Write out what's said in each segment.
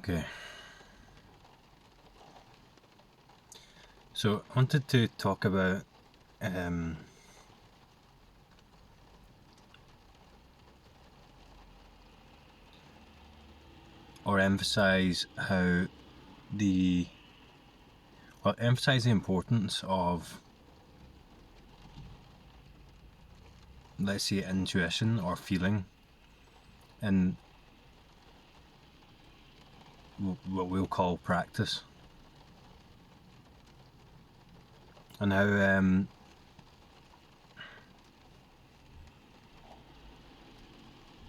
Okay. So I wanted to talk about or emphasize emphasize the importance of, let's say, intuition or feeling in what we'll call practice, and how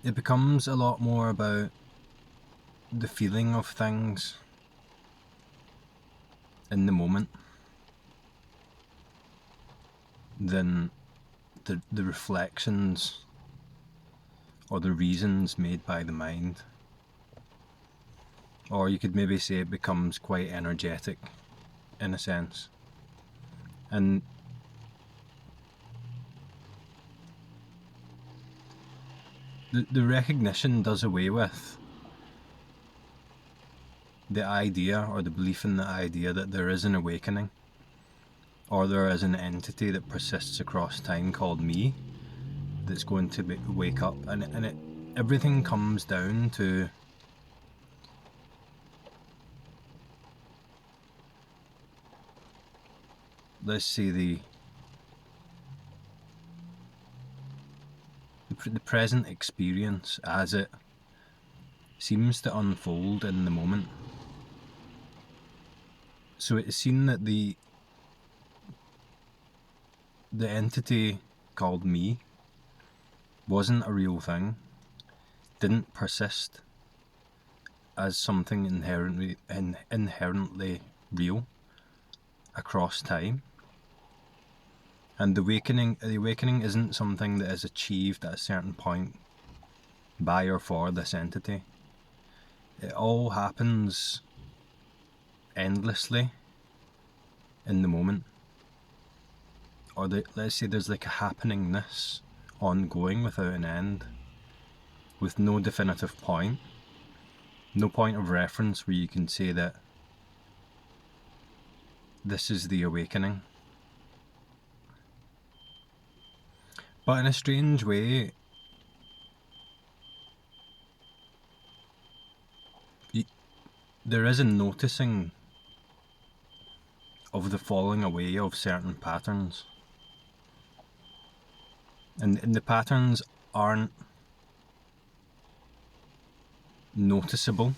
it becomes a lot more about the feeling of things in the moment than the reflections or the reasons made by the mind. Or you could maybe say it becomes quite energetic in a sense. And the recognition does away with the idea or the belief in the idea that there is an awakening, or there is an entity that persists across time called me that's going to wake up, and everything comes down to let's say the present experience as it seems to unfold in the moment. So it's seen that the entity called me wasn't a real thing, didn't persist as something inherently real across time. And the awakening isn't something that is achieved at a certain point by or for this entity. It all happens endlessly in the moment. Or let's say there's like a happeningness ongoing without an end, with no definitive point, no point of reference where you can say that this is the awakening. But in a strange way, there is a noticing of the falling away of certain patterns. And the patterns aren't noticeable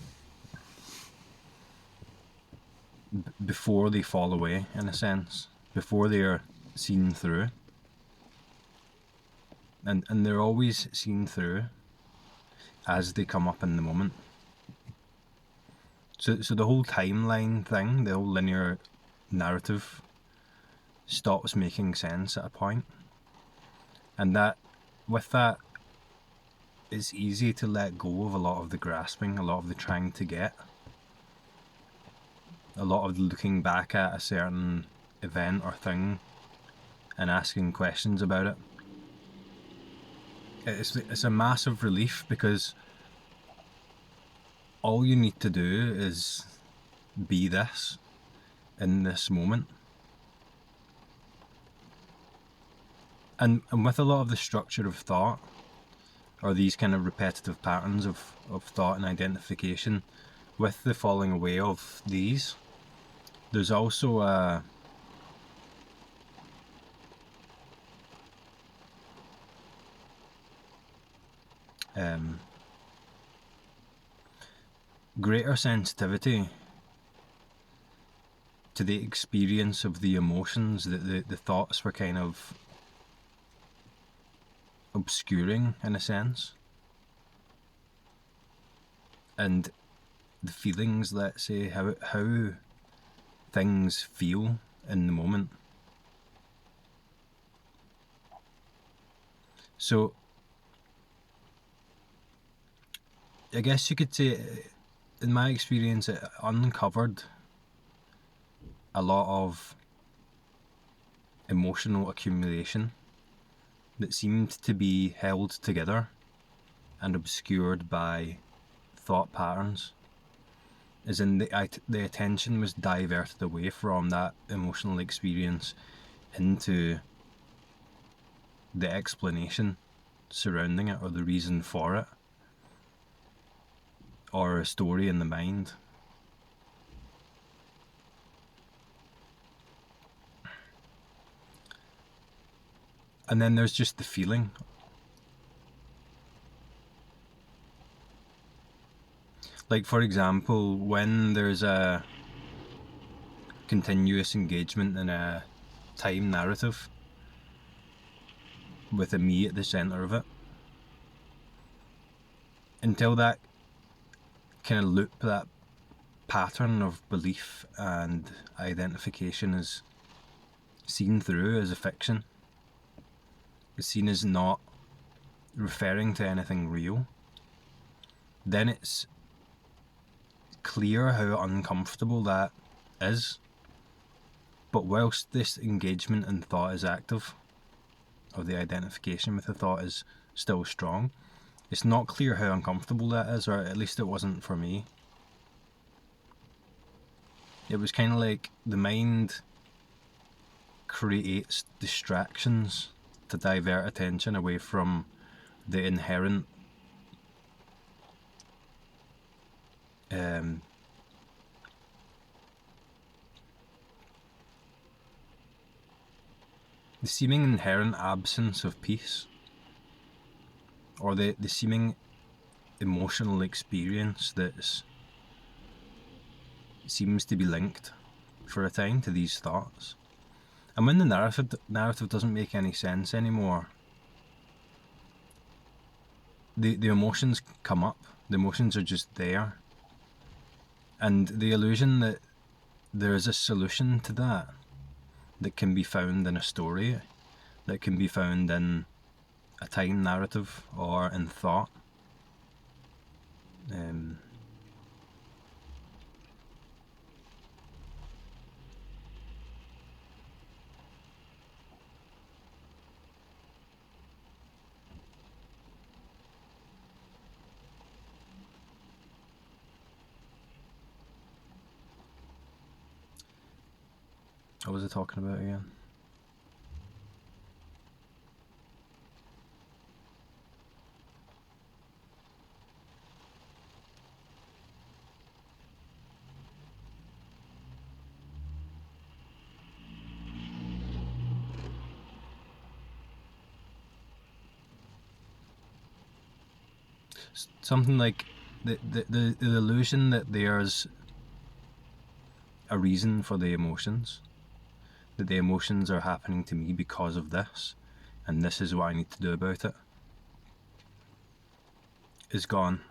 before they fall away, in a sense, before they are seen through. And they're always seen through as they come up in the moment. So the whole timeline thing, the whole linear narrative, stops making sense at a point. And with that, it's easy to let go of a lot of the grasping, a lot of the trying to get, a lot of looking back at a certain event or thing and asking questions about it. It's a massive relief, because all you need to do is be this in this moment. And with a lot of the structure of thought, or these kind of repetitive patterns of thought and identification, with the falling away of these, there's also a greater sensitivity to the experience of the emotions that the thoughts were kind of obscuring, in a sense, and the feelings, let's say, how things feel in the moment. So I guess you could say, in my experience, it uncovered a lot of emotional accumulation that seemed to be held together and obscured by thought patterns. As in the attention was diverted away from that emotional experience into the explanation surrounding it, or the reason for it, or a story in the mind. And then there's just the feeling. Like, for example, when there's a continuous engagement in a time narrative with a me at the centre of it, until that kind of loop, that pattern of belief and identification is seen through as a fiction, is seen as not referring to anything real, then it's clear how uncomfortable that is. But whilst this engagement in thought is active, or the identification with the thought is still strong, it's not clear how uncomfortable that is, or at least it wasn't for me. It was kind of like the mind creates distractions to divert attention away from the inherent the seeming inherent absence of peace, or the seeming emotional experience that seems to be linked for a time to these thoughts. And when the narrative doesn't make any sense anymore, the emotions come up. The emotions are just there. And the illusion that there is a solution to that can be found in a story, that can be found in a time narrative or in thought. What was I talking about again? Something like the illusion that there's a reason for the emotions, that the emotions are happening to me because of this, and this is what I need to do about it, is gone.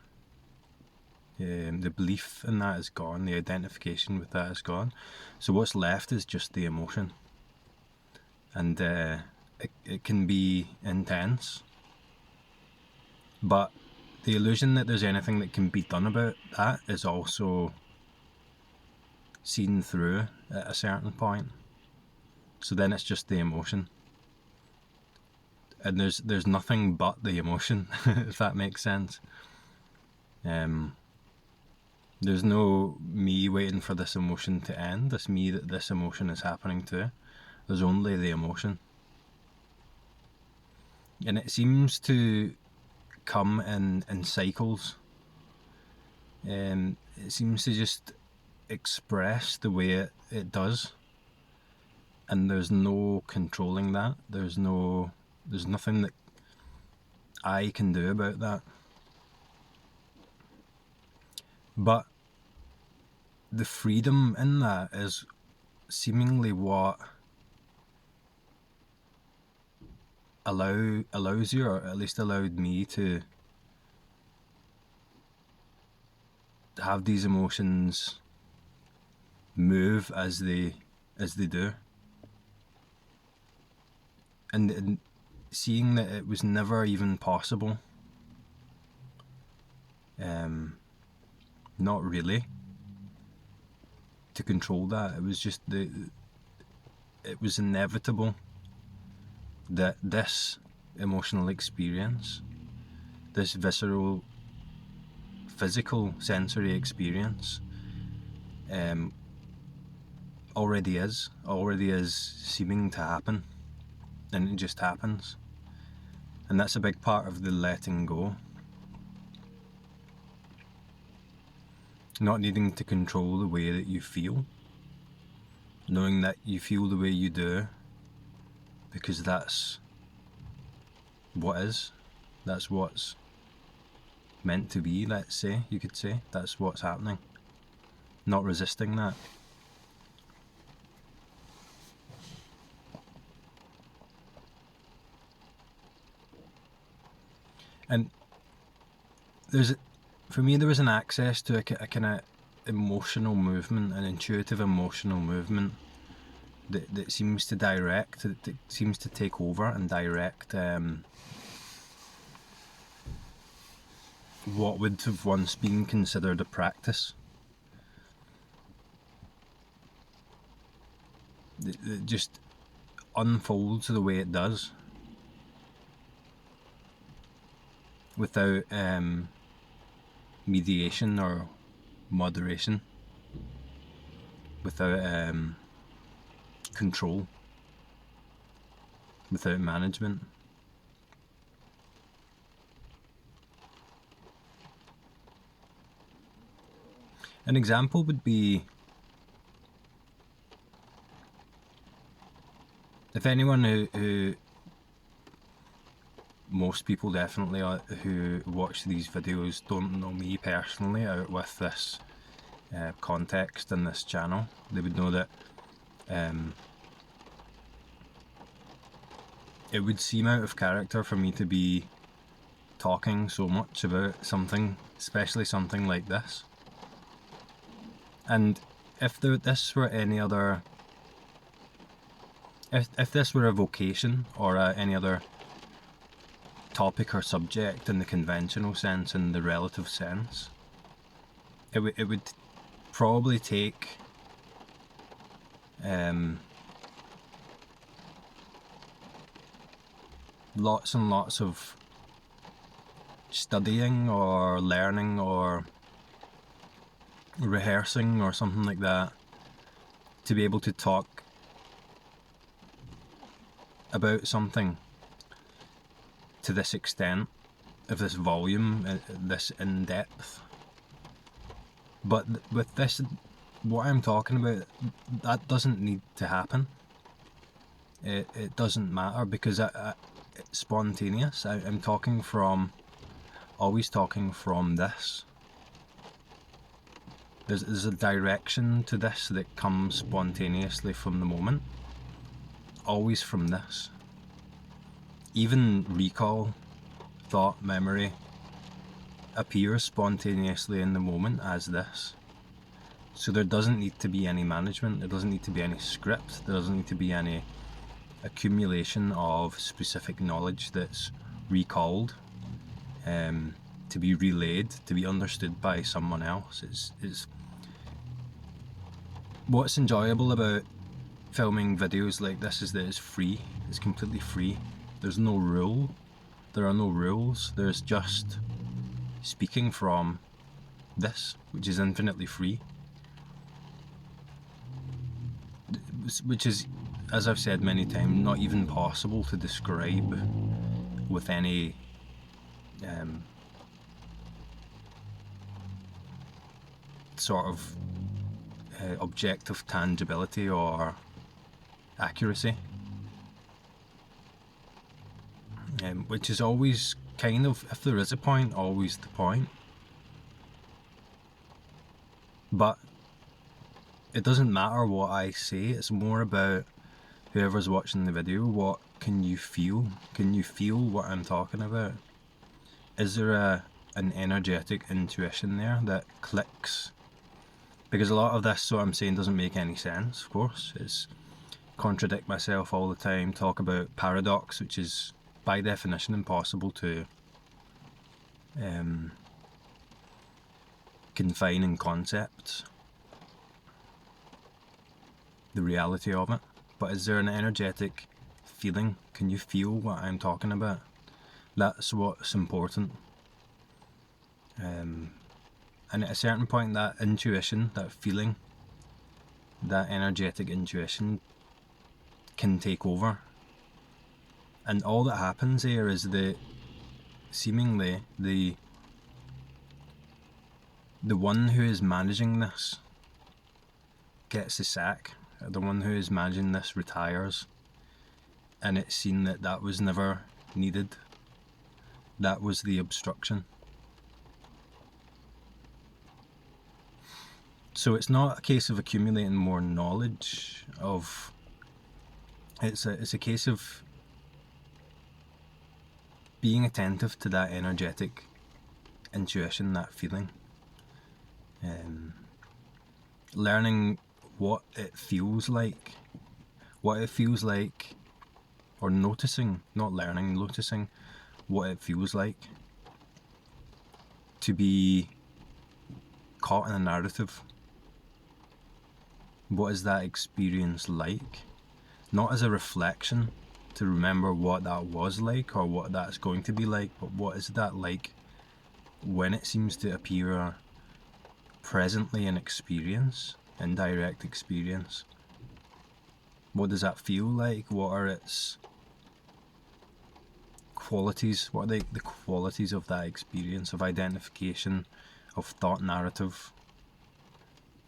The belief in that is gone, the identification with that is gone. So what's left is just the emotion. And it can be intense. But the illusion that there's anything that can be done about that is also seen through at a certain point. So then it's just the emotion. And there's nothing but the emotion, if that makes sense. There's no me waiting for this emotion to end. It's me that this emotion is happening to. There's only the emotion. And it seems to come in cycles. It seems to just express the way it does. And there's no controlling that. There's nothing that I can do about that. But the freedom in that is seemingly what allows you, or at least allowed me, to have these emotions move as they do. And seeing that it was never even possible, not really, to control that. It was just it was inevitable that this emotional experience, this visceral, physical, sensory experience, already is seeming to happen, and it just happens. And that's a big part of the letting go. Not needing to control the way that you feel, knowing that you feel the way you do because that's what is, that's what's meant to be, let's say, you could say, that's what's happening. Not resisting that. And for me, there was an access to a kind of emotional movement, an intuitive emotional movement that seems to direct, that seems to take over and direct what would have once been considered a practice. It just unfolds the way it does without mediation or moderation, without control, without management. An example would be if anyone who most people definitely who watch these videos don't know me personally out with this context in this channel, they would know that it would seem out of character for me to be talking so much about something, especially something like this. And if this were any other, if this were a vocation or any other topic or subject in the conventional sense, in the relative sense, it would probably take lots and lots of studying or learning or rehearsing or something like that to be able to talk about something to this extent, of this volume, this in-depth. But with this, what I'm talking about, that doesn't need to happen. It doesn't matter because it's spontaneous. I'm always talking from this. There's a direction to this that comes spontaneously from the moment. Always from this. Even recall, thought, memory appears spontaneously in the moment as this. So there doesn't need to be any management, there doesn't need to be any script, there doesn't need to be any accumulation of specific knowledge that's recalled to be relayed, to be understood by someone else. It's what's enjoyable about filming videos like this is that it's free. It's completely free. There's no rule. There are no rules. There's just speaking from this, which is infinitely free. Which is, as I've said many times, not even possible to describe with any sort of objective tangibility or accuracy, which is always kind of, if there is a point, always the point. But it doesn't matter what I say, it's more about whoever's watching the video, what can you feel? Can you feel what I'm talking about? Is there an energetic intuition there that clicks? Because a lot of this, what I'm saying, doesn't make any sense, of course. It's contradict myself all the time, talk about paradox, which is by definition impossible to confine in concepts, the reality of it. But is there an energetic feeling? Can you feel what I'm talking about? That's what's important. And at a certain point, that intuition, that feeling, that energetic intuition can take over. And all that happens there is that seemingly the one who is managing this gets the sack. The one who is managing this retires, and it's seen that that was never needed. That was the obstruction. So it's not a case of accumulating more knowledge of. It's a case of being attentive to that energetic intuition, that feeling. Learning what it feels like. Or noticing, not learning, noticing what it feels like to be caught in a narrative. What is that experience like? Not as a reflection to remember what that was like or what that's going to be like, but what is that like when it seems to appear presently in experience, in direct experience? What does that feel like? What are its qualities? What are the qualities of that experience, of identification, of thought narrative?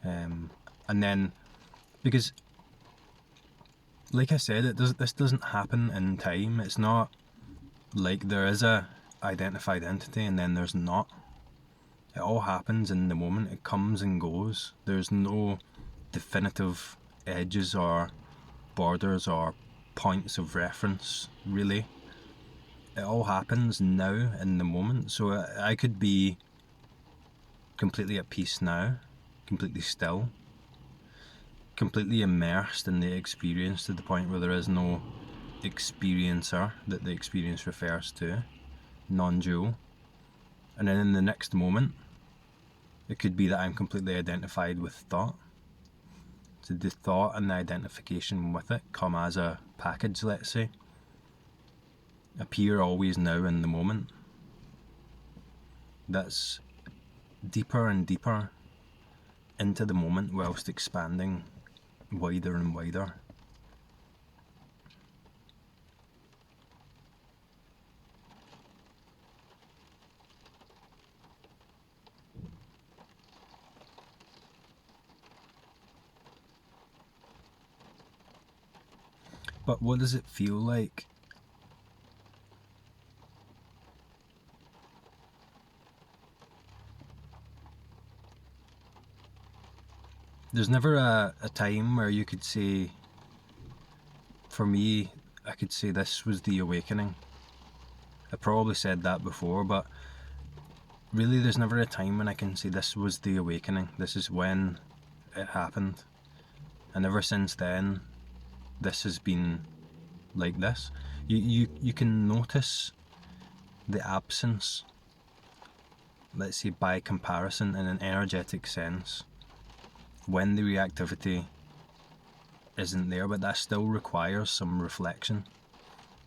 And then, because like I said, this doesn't happen in time. It's not like there is a identified entity and then there's not. It all happens in the moment. It comes and goes. There's no definitive edges or borders or points of reference, really. It all happens now in the moment. So I could be completely at peace now, completely still, completely immersed in the experience to the point where there is no experiencer that the experience refers to, non-dual. And then in the next moment, it could be that I'm completely identified with thought. So the thought and the identification with it come as a package, let's say. Appear always now in the moment. That's deeper and deeper into the moment whilst expanding wider and wider. But what does it feel like? There's never a time where you could say, for me, I could say this was the awakening. I probably said that before, but really there's never a time when I can say this was the awakening. This is when it happened. And ever since then, this has been like this. You can notice the absence, let's say by comparison, in an energetic sense, when the reactivity isn't there, but that still requires some reflection.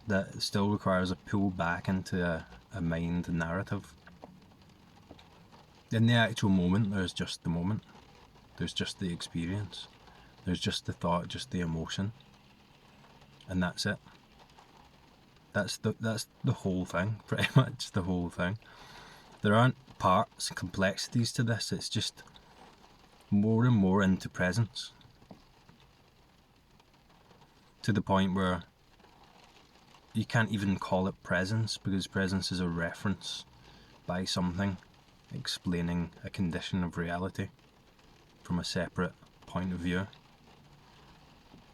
That still requires a pull back into a mind narrative. In the actual moment, there's just the moment. There's just the experience. There's just the thought, just the emotion. And that's it. That's the whole thing, pretty much the whole thing. There aren't parts, complexities to this. It's just more and more into presence. To the point where you can't even call it presence, because presence is a reference by something explaining a condition of reality from a separate point of view.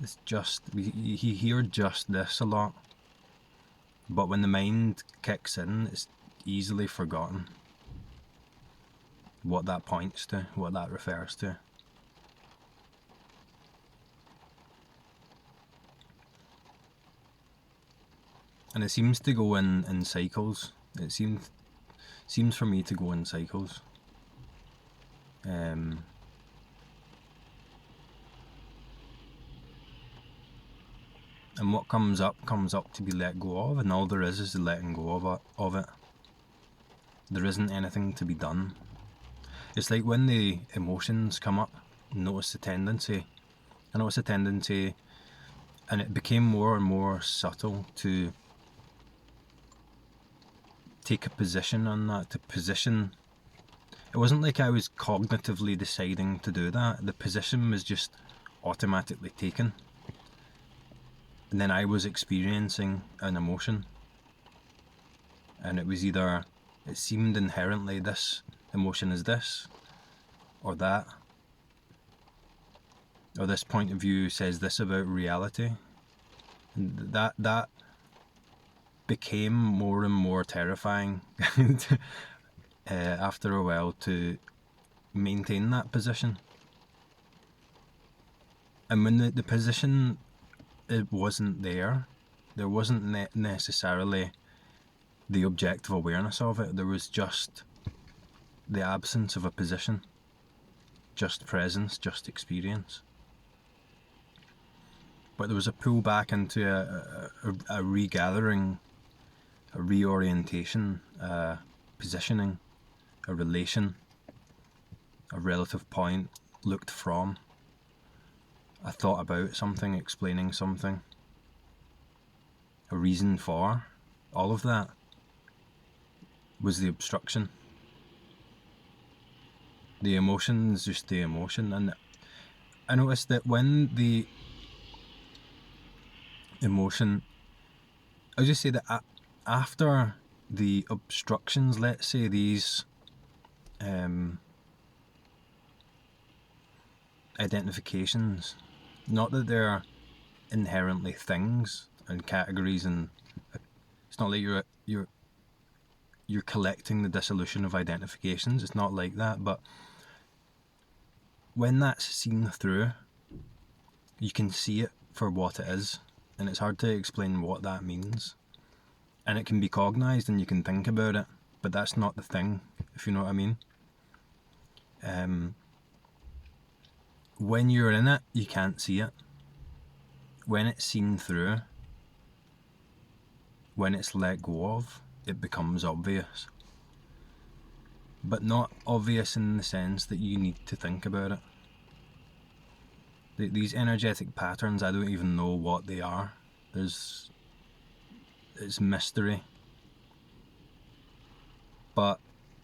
It's just, you hear just this a lot, but when the mind kicks in, it's easily forgotten what that points to, what that refers to. And it seems to go in cycles. It seems for me to go in cycles. And what comes up to be let go of, and all there is the letting go of it. There isn't anything to be done. It's like when the emotions come up, notice the tendency I noticed a tendency, and it became more and more subtle, to take a position on that, to position. It wasn't like I was cognitively deciding to do that. The position was just automatically taken. And then I was experiencing an emotion. And it was either, it seemed inherently this emotion is this, or that. Or this point of view says this about reality. And that became more and more terrifying after a while to maintain that position. And when the position, it wasn't there wasn't necessarily the objective awareness of it. There was just the absence of a position, just presence, just experience. But there was a pull back into a regathering, a reorientation, positioning, a relation, a relative point, looked from, a thought about something, explaining something, a reason for. All of that was the obstruction. The emotion is just the emotion. And I noticed that when the emotion, I'll just say that after the obstructions, let's say these identifications, not that they're inherently things and categories, and it's not like you're collecting the dissolution of identifications. It's not like that. But when that's seen through, you can see it for what it is, and it's hard to explain what that means. And it can be cognized and you can think about it, but that's not the thing, if you know what I mean. When you're in it, you can't see it. When it's seen through, when it's let go of, it becomes obvious. But not obvious in the sense that you need to think about it. These energetic patterns, I don't even know what they are. It's mystery. But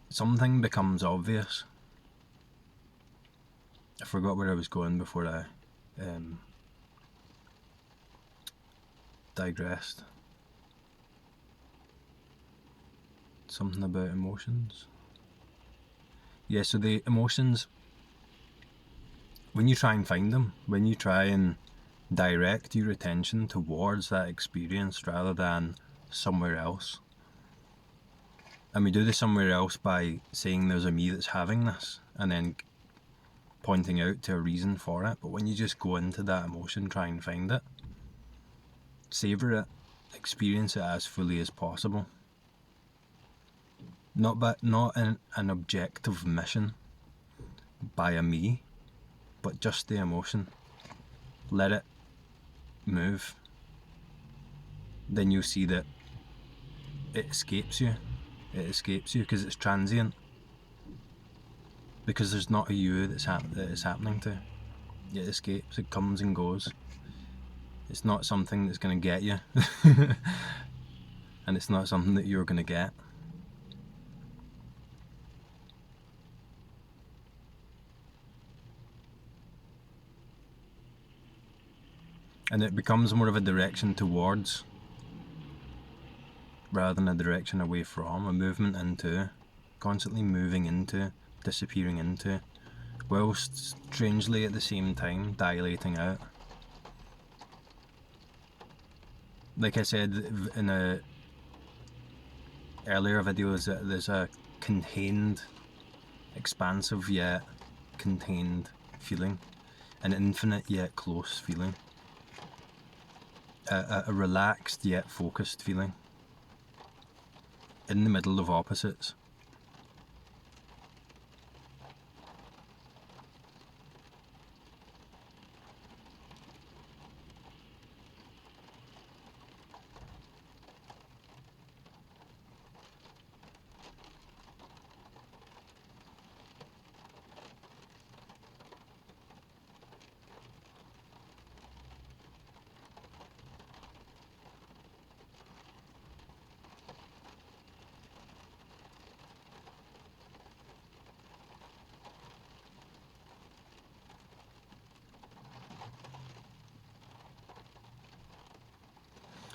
something becomes obvious. I forgot where I was going before I digressed. Something about emotions. Yeah, so the emotions, when you try and find them, when you try and direct your attention towards that experience rather than somewhere else, and we do this somewhere else by saying there's a me that's having this, and then pointing out to a reason for it. But when you just go into that emotion, try and find it, savor it, experience it as fully as possible. Not an objective mission by a me, but just the emotion. Let it move. Then you'll see that it escapes you. It escapes you because it's transient. Because there's not a you that it's happening to. It escapes. It comes and goes. It's not something that's going to get you. And it's not something that you're going to get. And it becomes more of a direction towards rather than a direction away from, a movement into, constantly moving into, disappearing into, whilst strangely at the same time dilating out. Like I said in a earlier video, there's a contained, expansive yet contained feeling, an infinite yet close feeling, a relaxed yet focused feeling, in the middle of opposites.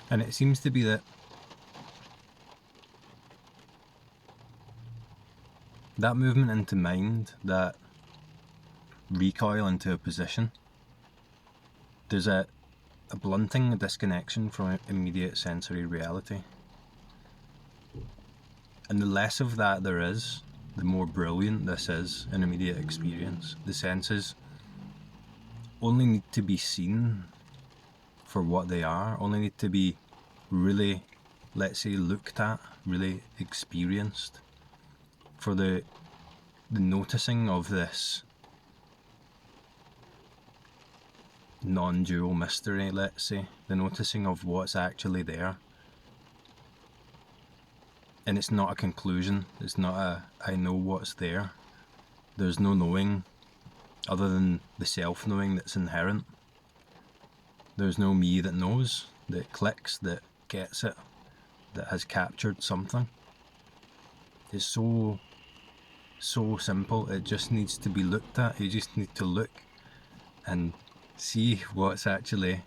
And it seems to be that movement into mind, that recoil into a position, there's a blunting, a disconnection from immediate sensory reality. And the less of that there is, the more brilliant this is in immediate experience. The senses only need to be seen for what they are, only need to be really, let's say, looked at, really experienced, for the noticing of this non-dual mystery, let's say, the noticing of what's actually there. And it's not a conclusion, it's not a I know what's there. There's no knowing other than the self-knowing that's inherent. There's no me that knows, that clicks, that gets it, that has captured something. It's so simple. It just needs to be looked at. You just need to look and see what's actually,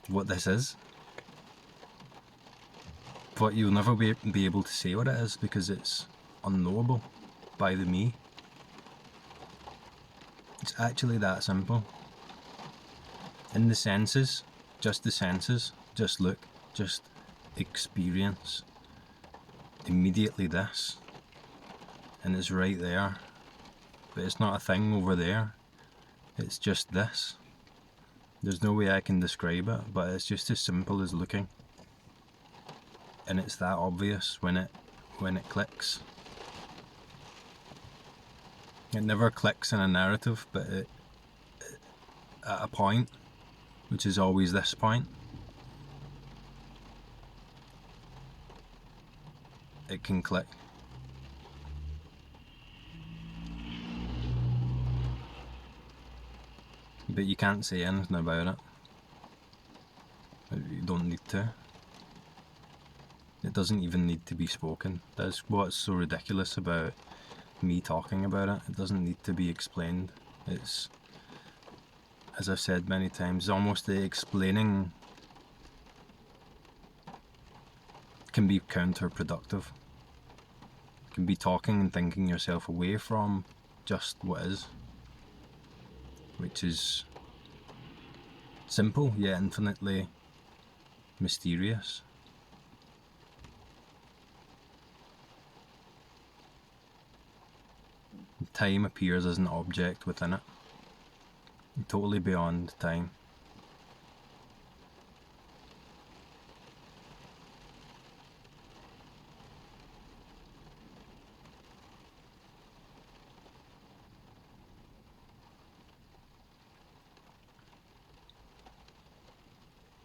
what this is. But you'll never be able to say what it is because it's unknowable by the me. It's actually that simple. In the senses, just look, just experience immediately this. And it's right there. But it's not a thing over there. It's just this. There's no way I can describe it, but it's just as simple as looking. And it's that obvious when it clicks. It never clicks in a narrative, but at a point, which is always this point, it can click. But you can't say anything about it. You don't need to. It doesn't even need to be spoken. That's what's so ridiculous about me talking about it. It doesn't need to be explained. It's, as I've said many times, almost the explaining can be counterproductive. It can be talking and thinking yourself away from just what is, which is simple yet infinitely mysterious. Time appears as an object within it, totally beyond time.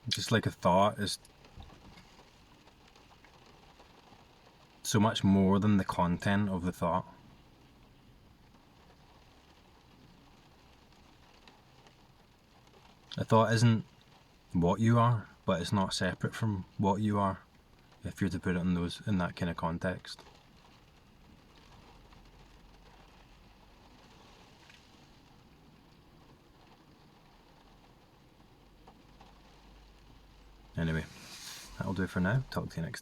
Just like a thought is so much more than the content of the thought. A thought isn't what you are, but it's not separate from what you are, if you're to put it in that kind of context. Anyway, that'll do for now. Talk to you next time.